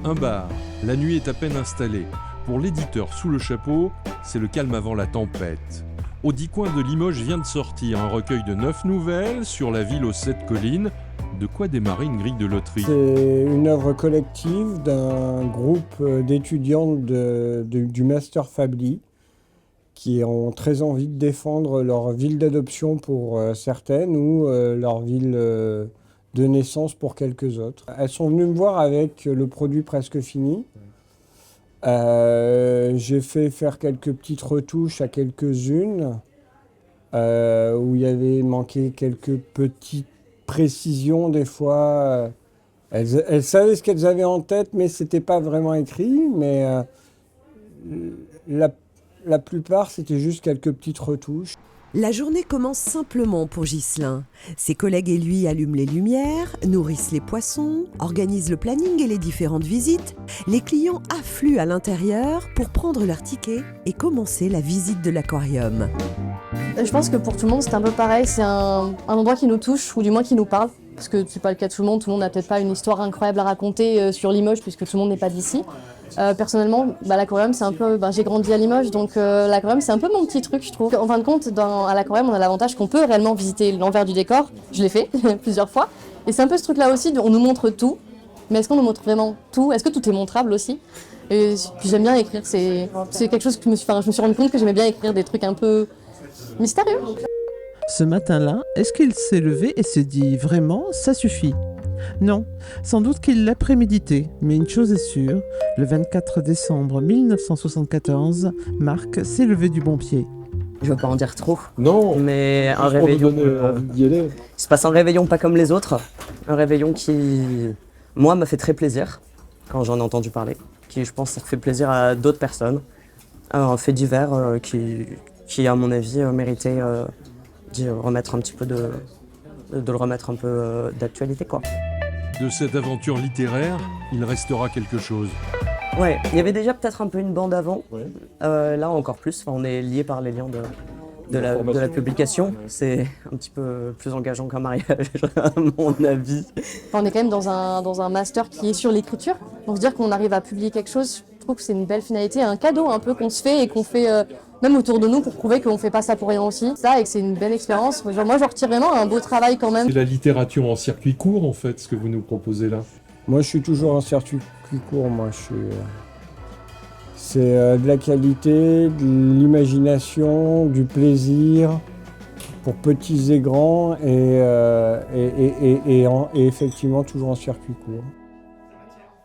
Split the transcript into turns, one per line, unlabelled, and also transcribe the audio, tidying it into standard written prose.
Un bar. La nuit est à peine installée. Pour l'éditeur sous le chapeau, c'est le calme avant la tempête. Aux 10 coins de Limoges vient de sortir un recueil de 9 nouvelles sur la ville aux 7 collines. De quoi démarrer une grille de loterie.
C'est une œuvre collective d'un groupe d'étudiants du Master Fably qui ont très envie de défendre leur ville d'adoption pour certaines ou leur ville de naissance pour quelques autres. Elles sont venues me voir avec le produit presque fini. J'ai fait faire quelques petites retouches à quelques-unes où il y avait manqué quelques petites précisions des fois. Elles savaient ce qu'elles avaient en tête, mais c'était pas vraiment écrit. Mais la plupart, c'était juste quelques petites retouches.
La journée commence simplement pour Ghislain. Ses collègues et lui allument les lumières, nourrissent les poissons, organisent le planning et les différentes visites. Les clients affluent à l'intérieur pour prendre leur ticket et commencer la visite de l'aquarium.
Je pense que pour tout le monde, c'est un peu pareil. C'est un endroit qui nous touche, ou du moins qui nous parle. Parce que c'est pas le cas de tout le monde. Tout le monde n'a peut-être pas une histoire incroyable à raconter sur Limoges, puisque tout le monde n'est pas d'ici. Personnellement, l'aquarium, c'est un peu... j'ai grandi à Limoges, donc l'aquarium, c'est un peu mon petit truc, je trouve. En fin de compte, à l'aquarium, on a l'avantage qu'on peut réellement visiter l'envers du décor. Je l'ai fait plusieurs fois. Et c'est un peu ce truc-là aussi, on nous montre tout. Mais est-ce qu'on nous montre vraiment tout? Est-ce que tout est montrable aussi? Et puis j'aime bien écrire. C'est quelque chose que je me suis rendu compte que j'aimais bien écrire des trucs un peu mystérieux.
Ce matin-là, est-ce qu'il s'est levé et s'est dit « Vraiment, ça suffit ?» Non, sans doute qu'il l'a prémédité, mais une chose est sûre, le 24 décembre 1974, Marc s'est levé du bon pied.
Je veux pas en dire trop.
Non,
mais un réveillon. C'est pas un réveillon pas comme les autres. Un réveillon qui, moi, m'a fait très plaisir quand j'en ai entendu parler. Qui, je pense, ça fait plaisir à d'autres personnes. Un fait divers qui, à mon avis, méritait de remettre un petit peu de le remettre un peu d'actualité, quoi.
De cette aventure littéraire, il restera quelque chose.
Ouais, il y avait déjà peut-être un peu une bande avant. Ouais. Là, encore plus. On est liés par les liens de la publication. C'est un petit peu plus engageant qu'un mariage, à mon avis.
On est quand même dans un master qui est sur l'écriture. Donc, se dire qu'on arrive à publier quelque chose, je trouve que c'est une belle finalité, un cadeau un peu qu'on se fait et qu'on fait même autour de nous pour prouver qu'on ne fait pas ça pour rien aussi. Ça, et que c'est une belle expérience. Moi, j'en retire vraiment un beau travail quand même.
C'est la littérature en circuit court, en fait, ce que vous nous proposez là.
Moi, je suis toujours en circuit court. C'est de la qualité, de l'imagination, du plaisir pour petits et grands et effectivement toujours en circuit court.